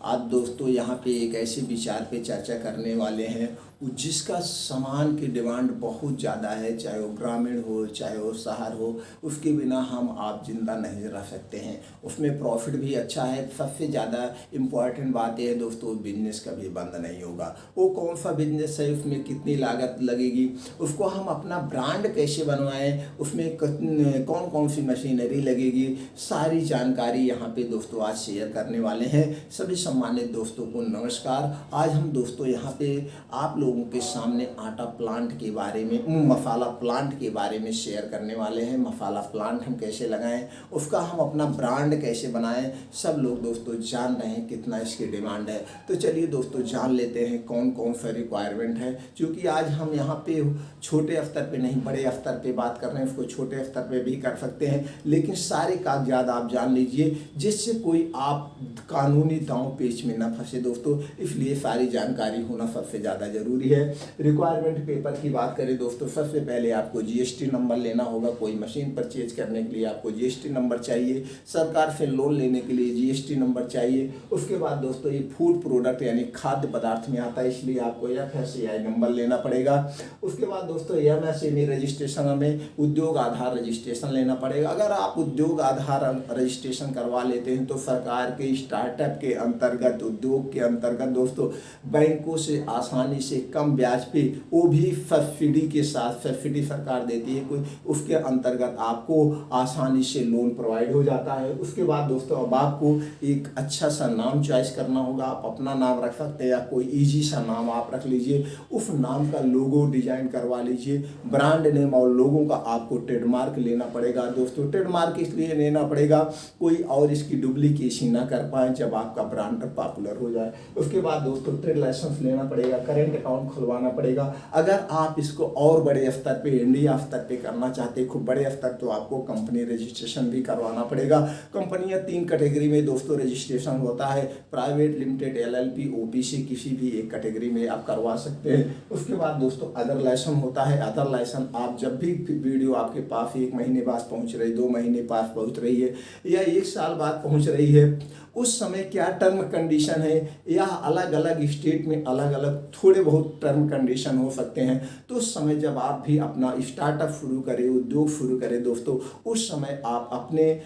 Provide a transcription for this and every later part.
आज दोस्तों यहाँ पे एक ऐसे विचार पे चर्चा करने वाले हैं जिसका सामान की डिमांड बहुत ज़्यादा है, चाहे वो ग्रामीण हो चाहे वो शहर हो। उसके बिना हम आप जिंदा नहीं रह सकते हैं। उसमें प्रॉफिट भी अच्छा है। सबसे ज़्यादा इम्पॉर्टेंट बात यह है दोस्तों, बिजनेस कभी बंद नहीं होगा। वो कौन सा बिजनेस है, उसमें कितनी लागत लगेगी, उसको हम अपना ब्रांड कैसे बनवाएं, उसमें कौन कौन सी मशीनरी लगेगी, सारी जानकारी यहाँ पे दोस्तों आज शेयर करने वाले हैं। सभी सम्मानित दोस्तों को नमस्कार। आज हम दोस्तों यहाँ पे आप लोगों के सामने आटा प्लांट के बारे में, मसाला प्लांट के बारे में शेयर करने वाले हैं। मसाला प्लांट हम कैसे लगाएं, उसका हम अपना ब्रांड कैसे बनाएं, सब लोग दोस्तों जान रहे हैं कितना इसकी डिमांड है। तो चलिए दोस्तों जान लेते हैं कौन कौन सा रिक्वायरमेंट है। क्योंकि आज हम यहाँ पे छोटे स्तर पे नहीं, बड़े स्तर पे बात कर रहे हैं। उसको छोटे स्तर पे भी कर सकते हैं, लेकिन सारे कागजात आप जान लीजिए जिससे कोई आप कानूनी दांव पेच में न फंसे दोस्तों। इसलिए सारी जानकारी होना सबसे ज़्यादा जरूरी है। रिक्वायरमेंट पेपर की बात करें दोस्तों, सबसे पहले आपको जीएसटी नंबर लेना होगा। कोई मशीन परचेज करने के लिए आपको जीएसटी नंबर चाहिए। सरकार से लोन लेने के लिए जीएसटी नंबर चाहिए। उसके बाद दोस्तों ये फूड प्रोडक्ट यानी खाद्य पदार्थ में आता है, इसलिए आपको FSCI नंबर लेना पड़ेगा। उसके बाद दोस्तों MSME रजिस्ट्रेशन में उद्योग आधार रजिस्ट्रेशन लेना पड़ेगा। अगर आप उद्योग आधार रजिस्ट्रेशन करवा लेते हैं तो सरकार के स्टार्टअप के अंतर्गत, उद्योग के अंतर्गत दोस्तों बैंकों से आसानी से कम ब्याज पे, वो भी सब्सिडी के साथ, सब्सिडी सरकार देती है कोई, उसके अंतर्गत आपको आसानी से लोन प्रोवाइड हो जाता है। उसके बाद दोस्तों अब आपको एक अच्छा सा नाम चॉइस करना होगा। आप अपना नाम रख सकते हैं या कोई इजी सा नाम आप रख लीजिए। उस नाम का लोगो डिजाइन करवा लीजिए। ब्रांड नेम और लोगों का आपको ट्रेडमार्क लेना पड़ेगा दोस्तों। ट्रेडमार्क इसलिए लेना पड़ेगा कोई और इसकी डुप्लीकेशन ना कर पाए जब आपका ब्रांड पॉपुलर हो जाए। उसके बाद दोस्तों ट्रेड लाइसेंस लेना पड़ेगा, करेंट अकाउंट खुलवाना पड़ेगा। अगर आप इसको और बड़े स्तर पे, इंडिया स्तर पे करना चाहते हैं, खूब बड़े स्तर, तो आपको कंपनी रजिस्ट्रेशन भी करवाना पड़ेगा। कंपनियां 3 कैटेगरी में दोस्तों रजिस्ट्रेशन होता है, प्राइवेट लिमिटेड, LLP, OPC, किसी भी एक कैटेगरी में आप करवा सकते हैं। उसके बाद दोस्तों अदर लाइसेंस होता है। अदर लाइसेंस आप जब भी वीडियो आपके पास 1 महीने बाद पहुंच रही, 2 महीने पास पहुंच रही है या 1 साल बाद पहुंच रही है, उस समय क्या टर्म कंडीशन है, या अलग अलग स्टेट में अलग अलग थोड़े बहुत टर्म कंडीशन हो सकते हैं। तो उस समय जब आप भी अपना स्टार्टअप शुरू करें, उद्योग शुरू करें दोस्तों, उस समय आप अपने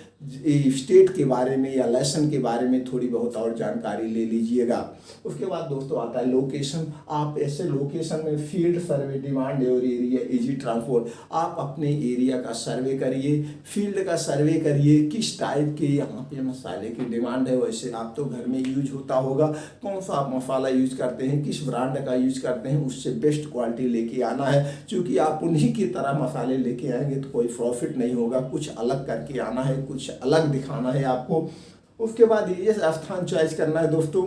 स्टेट के बारे में या लाइसेंस के बारे में थोड़ी बहुत और जानकारी ले लीजिएगा। उसके बाद दोस्तों आता है लोकेशन। आप ऐसे लोकेशन में फील्ड सर्वे, डिमांड और एरिया, इजी ट्रांसपोर्ट, आप अपने एरिया का सर्वे करिए, फील्ड का सर्वे करिए, किस टाइप के यहाँ पे मसाले की डिमांड है। वैसे आप तो घर में यूज होता होगा, कौन सा आप मसाला यूज करते हैं, किस ब्रांड का यूज करते हैं, उससे बेस्ट क्वालिटी लेके आना है। क्योंकि आप उन्हीं की तरह मसाले लेके आएंगे तो कोई प्रॉफिट नहीं होगा। कुछ अलग करके आना है, कुछ अलग दिखाना है आपको। उसके बाद ये स्थान चॉइस करना है दोस्तों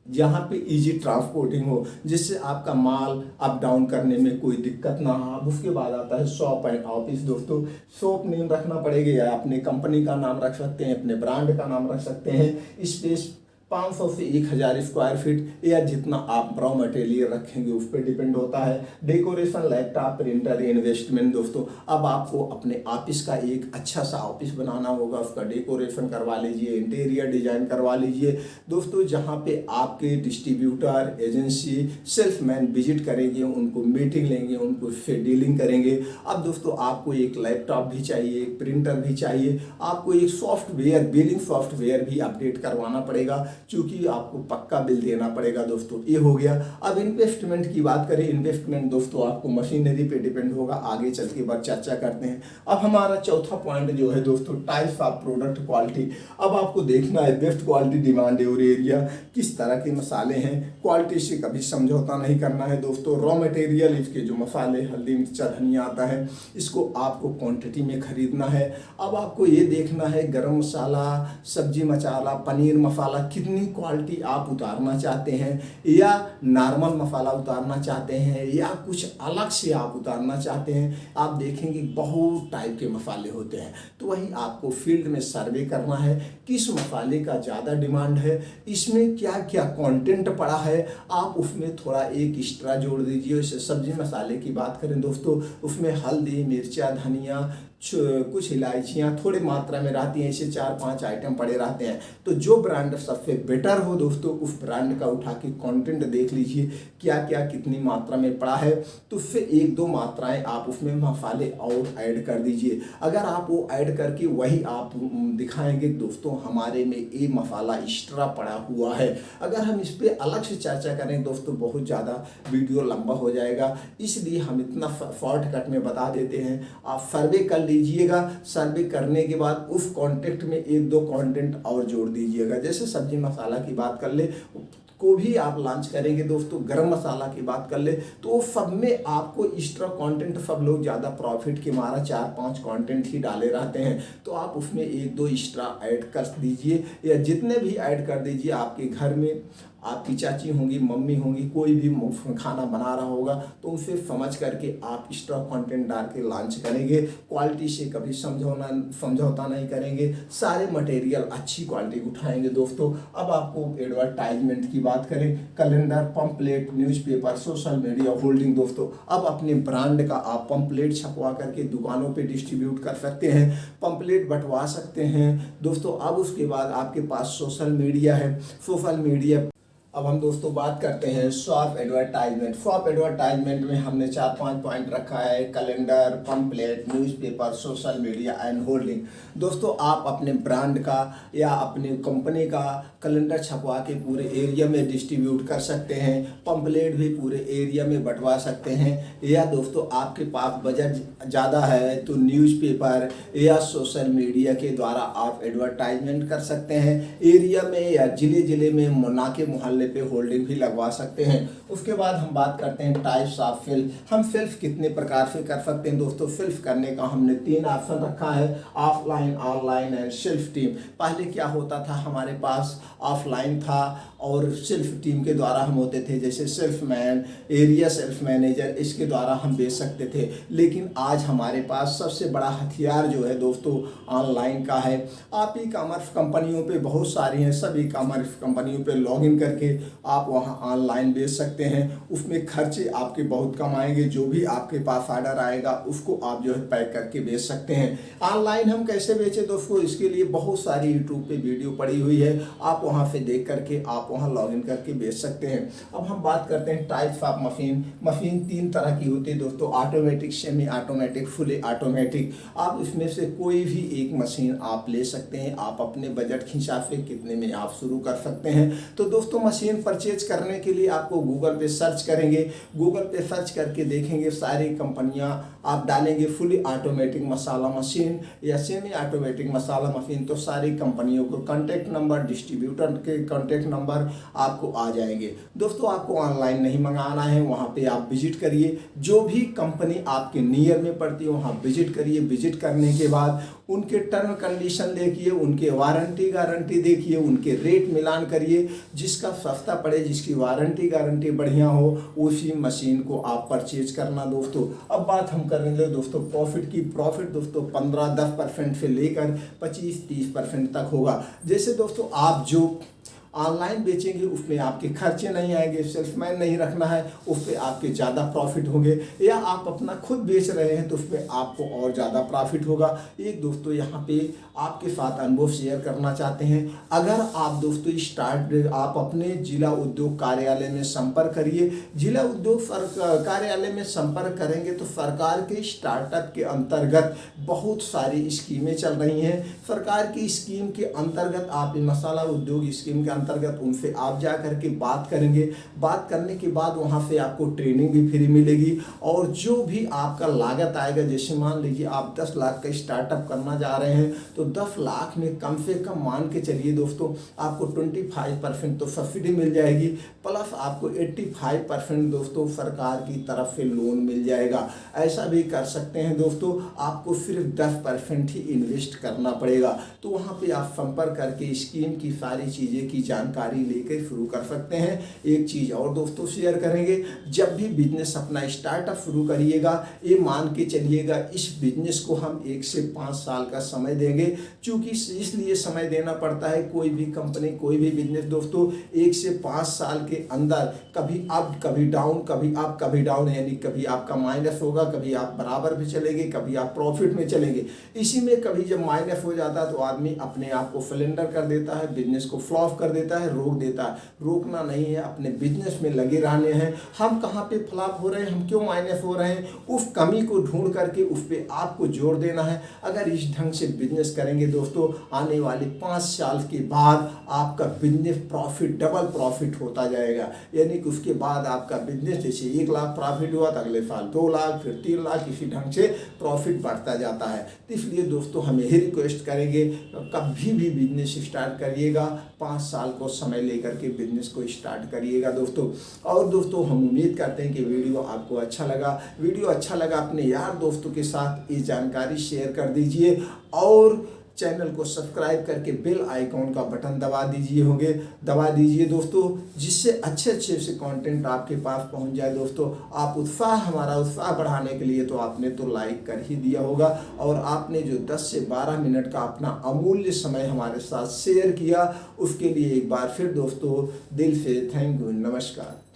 जहाँ पे इजी ट्रांसपोर्टिंग हो, जिससे आपका माल अप डाउन करने में कोई दिक्कत ना हो। उसके बाद आता है शॉप एंड ऑफिस दोस्तों। शॉप नेम रखना पड़ेगा, या अपने कंपनी का नाम रख सकते हैं, अपने ब्रांड का नाम रख सकते हैं। स्पेस 500 से 1000 स्क्वायर फीट, या जितना आप रॉ मटेरियल रखेंगे उस पर डिपेंड होता है। डेकोरेशन, लैपटॉप, प्रिंटर, इन्वेस्टमेंट दोस्तों, अब आपको अपने ऑफिस का एक अच्छा सा ऑफिस बनाना होगा, उसका डेकोरेशन करवा लीजिए, इंटीरियर डिजाइन करवा लीजिए दोस्तों। जहाँ पे आपके डिस्ट्रीब्यूटर, एजेंसी, सेल्समैन विजिट करेंगे, उनको मीटिंग लेंगे, उनको से डीलिंग करेंगे। अब दोस्तों आपको एक लैपटॉप भी चाहिए, एक प्रिंटर भी चाहिए, आपको एक सॉफ्टवेयर, बिलिंग सॉफ्टवेयर भी अपडेट करवाना पड़ेगा, क्योंकि आपको पक्का बिल देना पड़ेगा दोस्तों। ये हो गया। अब इन्वेस्टमेंट की बात करें, इन्वेस्टमेंट दोस्तों आपको मशीनरी पे डिपेंड होगा, आगे चल के बाद चर्चा करते हैं। अब हमारा चौथा पॉइंट जो है दोस्तों, टाइप्स ऑफ प्रोडक्ट क्वालिटी। अब आपको देखना है बेस्ट क्वालिटी, डिमांड और एरिया, किस तरह के मसाले हैं। क्वालिटी से कभी समझौता नहीं करना है दोस्तों। रॉ मटेरियल, इसके जो मसाले, हल्दी, मिर्चा, धनिया आता है, इसको आपको क्वांटिटी में खरीदना है। अब आपको ये देखना है गरम मसाला, सब्जी मसाला, पनीर मसाला, कितनी क्वालिटी आप उतारना चाहते हैं, या नॉर्मल मसाला उतारना चाहते हैं, या कुछ अलग से आप उतारना चाहते हैं। आप देखेंगे बहुत टाइप के मसाले होते हैं, तो वही आपको फील्ड में सर्वे करना है, किस मसाले का ज़्यादा डिमांड है, इसमें क्या क्या कंटेंट पड़ा है, आप उसमें थोड़ा एक एक्स्ट्रा जोड़ दीजिए। जैसे सब्जी मसाले की बात करें दोस्तों, उसमें हल्दी, मिर्चा, धनिया, कुछ इलायचियाँ थोड़े मात्रा में रहती हैं, ऐसे 4-5 आइटम पड़े रहते हैं। तो जो ब्रांड सबसे बेटर हो दोस्तों, उस ब्रांड का उठा के कंटेंट देख लीजिए क्या क्या कितनी मात्रा में पड़ा है, तो फिर 1-2 मात्राएं आप उसमें मसाले और ऐड कर दीजिए। अगर आप वो ऐड करके वही आप दिखाएंगे दोस्तों हमारे में ये मसाला एक्स्ट्रा पड़ा हुआ है, अगर हम इस पर अलग से चर्चा करें दोस्तों बहुत ज़्यादा वीडियो लंबा हो जाएगा, इसलिए हम इतना शॉर्टकट में बता देते हैं। आप सर्वे कर लीजिएगा, सर्वे करने के बाद उस कॉन्टेक्ट में 1-2 कंटेंट और जोड़ दीजिएगा। जैसे सब्जी मसाला की बात कर ले को भी आप लॉन्च करेंगे दोस्तों, गरम मसाला की बात कर ले तो सब में आपको एक्स्ट्रा कंटेंट, सब लोग ज़्यादा प्रॉफिट के मारा 4-5 कंटेंट ही डाले रहते हैं, तो आप उसमें 1-2 एक्स्ट्रा ऐड कर दीजिए, या जितने भी ऐड कर दीजिए। आपके घर में आपकी चाची होंगी, मम्मी होंगी, कोई भी खाना बना रहा होगा तो उनसे समझ करके आप एक्स्ट्रा कंटेंट डाल के लॉन्च करेंगे। क्वालिटी से कभी समझौता नहीं करेंगे, सारे मटेरियल अच्छी क्वालिटी उठाएंगे दोस्तों। अब आपको एडवर्टाइजमेंट की बात करें, calendar, pamphlet, newspaper, social media, holding दोस्तों, अब अपने ब्रांड का आप पंपलेट छपवा करके दुकानों पे डिस्ट्रीब्यूट कर सकते हैं, पंपलेट बंटवा सकते हैं दोस्तों। अब उसके बाद आपके पास सोशल मीडिया है, सोशल मीडिया अब हम दोस्तों बात करते हैं शॉप एडवर्टाइजमेंट। शॉप एडवर्टाइजमेंट में हमने 4-5 पॉइंट रखा है, calendar, pamphlet, newspaper, social media and holding. दोस्तों आप अपने ब्रांड का या अपनी कंपनी का कैलेंडर छपवा के पूरे एरिया में डिस्ट्रीब्यूट कर सकते हैं, पंपलेट भी पूरे एरिया में बंटवा सकते हैं, या दोस्तों आपके पास बजट ज़्यादा है तो न्यूज़पेपर या सोशल मीडिया के द्वारा आप एडवर्टाइजमेंट कर सकते हैं। एरिया में या ज़िले में नाके मोहल्ले पे होल्डिंग भी लगवा सकते हैं। उसके बाद हम बात करते हैं टाइप्स ऑफ फिल्म। हम फिल्म कितने प्रकार से कर सकते हैं दोस्तों, फिल्म करने का हमने 3 ऑप्शन रखा है, offline, online and self team. पहले क्या होता था, हमारे पास ऑफलाइन था और सेल्फ टीम के द्वारा हम होते थे, जैसे self man, area self manager, इसके द्वारा हम बेच सकते थे। लेकिन आज हमारे पास सबसे बड़ा हथियार जो है दोस्तों ऑनलाइन का है। आप ई कॉमर्स कंपनियों पे बहुत सारी हैं, सब ई कॉमर्स कंपनियों पे लॉगिन करके आप वहां ऑनलाइन बेच सकते हैं। उसमें खर्चे आपके बहुत कम आएंगे, जो भी आपके पास ऑर्डर आएगा उसको आप जो है पैक करके बेच सकते हैं। ऑनलाइन हम कैसे बेचें दोस्तों, इसके लिए बहुत सारी यूट्यूब पे वीडियो पड़ी हुई है, आप वहां से देख करके आप वहां लॉगिन करके बेच सकते हैं। अब हम बात करते हैं टाइप्स ऑफ मशीन। मशीन 3 तरह की होती है दोस्तों, automatic, semi automatic, fully automatic. आप इसमें से कोई भी एक मशीन आप ले सकते हैं, आप अपने बजट के हिसाब से कितने में आप शुरू कर सकते हैं। तो दोस्तों मशीन परचेज करने के लिए आपको गूगल पे सर्च करेंगे, गूगल पे सर्च करके देखेंगे सारी कंपनियां, आप डालेंगे फुली ऑटोमेटिक मसाला मशीन या सेमी ऑटोमेटिक मसाला मशीन, तो सारी कंपनियों को कॉन्टैक्ट नंबर, डिस्ट्रीब्यूटर के कॉन्टैक्ट नंबर आपको आ जाएंगे। दोस्तों आपको ऑनलाइन नहीं मंगाना है, वहाँ पे आप विजिट करिए, जो भी कंपनी आपके नियर में पड़ती है वहाँ विजिट करिए। विजिट करने के बाद उनके टर्म कंडीशन देखिए, उनके वारंटी गारंटी देखिए, उनके रेट मिलान करिए, जिसका सस्ता पड़े, जिसकी वारंटी गारंटी बढ़िया हो, उसी मशीन को आप परचेज करना दोस्तों। अब बात हम करेंगे दोस्तों प्रॉफिट की। प्रॉफिट दोस्तों 15-10% से लेकर 25-30% तक होगा। जैसे दोस्तों आप जो ऑनलाइन बेचेंगे उसमें आपके खर्चे नहीं आएंगे, सेल्समैन नहीं रखना है, उस पर आपके ज़्यादा प्रॉफिट होंगे, या आप अपना खुद बेच रहे हैं तो उसमें आपको और ज़्यादा प्रॉफिट होगा। एक दोस्तों यहाँ पे आपके साथ अनुभव शेयर करना चाहते हैं। अगर आप दोस्तों आप अपने जिला उद्योग कार्यालय में संपर्क करिए। जिला उद्योग कार्यालय में संपर्क करेंगे तो सरकार के स्टार्टअप के अंतर्गत बहुत सारी स्कीमें चल रही हैं। सरकार की स्कीम के अंतर्गत आप मसाला उद्योग स्कीम के अंतर्गत उनसे आप जा करके बात करेंगे। बात करने के बाद वहाँ से आपको ट्रेनिंग भी फ्री मिलेगी, और जो भी आपका लागत आएगा, जैसे मान लीजिए आप 10 लाख का स्टार्टअप करना जा रहे हैं तो 10 लाख में कम से कम मान के चलिए दोस्तों आपको 25% तो सब्सिडी मिल जाएगी, प्लस आपको 85% दोस्तों सरकार की तरफ से लोन मिल जाएगा। ऐसा भी कर सकते हैं दोस्तों, आपको सिर्फ 10% ही इन्वेस्ट करना पड़ेगा। तो वहाँ पे आप संपर्क करके स्कीम की सारी चीज़ें की जानकारी लेकर शुरू कर सकते हैं। एक चीज़ और दोस्तों शेयर करेंगे, जब भी बिजनेस अपना स्टार्टअप शुरू करिएगा, ये मान के चलिएगा इस बिजनेस को हम 1 से 5 साल का समय देंगे। क्योंकि इसलिए समय देना पड़ता है, कोई भी कंपनी कोई भी बिजनेस दोस्तों 1 से 5 साल के अंदर कभी अप कभी डाउन, कभी अप कभी डाउन, यानी कभी आपका माइनस होगा, कभी आप बराबर भी चलेंगे, कभी आप प्रॉफिट में चलेंगे। इसी में कभी जब माइनस हो जाता है तो आदमी अपने आप को सिलेंडर कर देता है, बिजनेस को फ्लॉप कर देता है, रोक देता है। रोकना नहीं है, अपने बिजनेस में लगे रहने हैं। हम कहाँ पे फ्लॉप हो रहे हैं, हम क्यों माइनस हो रहे हैं, उस कमी को ढूंढ करके उस पर आपको जोर देना है। अगर इस ढंग से बिजनेस करेंगे दोस्तों, आने वाले 5 साल के बाद आपका बिजनेस प्रॉफिट डबल प्रॉफिट होता जाएगा। यानी कि उसके बाद आपका बिजनेस जैसे 1 लाख प्रॉफिट हुआ तो अगले साल 2 लाख, फिर 3 लाख, इसी ढंग से प्रॉफिट बढ़ता जाता है। तो इसलिए दोस्तों हम यही रिक्वेस्ट करेंगे, कभी भी बिजनेस स्टार्ट करिएगा 5 साल को समय लेकर के बिजनेस को स्टार्ट करिएगा दोस्तों। और दोस्तों हम उम्मीद करते हैं कि वीडियो आपको अच्छा लगा। वीडियो अच्छा लगा अपने यार दोस्तों के साथ ये जानकारी शेयर कर दीजिए और चैनल को सब्सक्राइब करके बेल आइकॉन का बटन दबा दीजिए दोस्तों, जिससे अच्छे से कंटेंट आपके पास पहुंच जाए दोस्तों। आप हमारा उत्साह बढ़ाने के लिए तो आपने तो लाइक कर ही दिया होगा, और आपने जो 10 से 12 मिनट का अपना अमूल्य समय हमारे साथ शेयर किया, उसके लिए एक बार फिर दोस्तों दिल से थैंक यू, नमस्कार।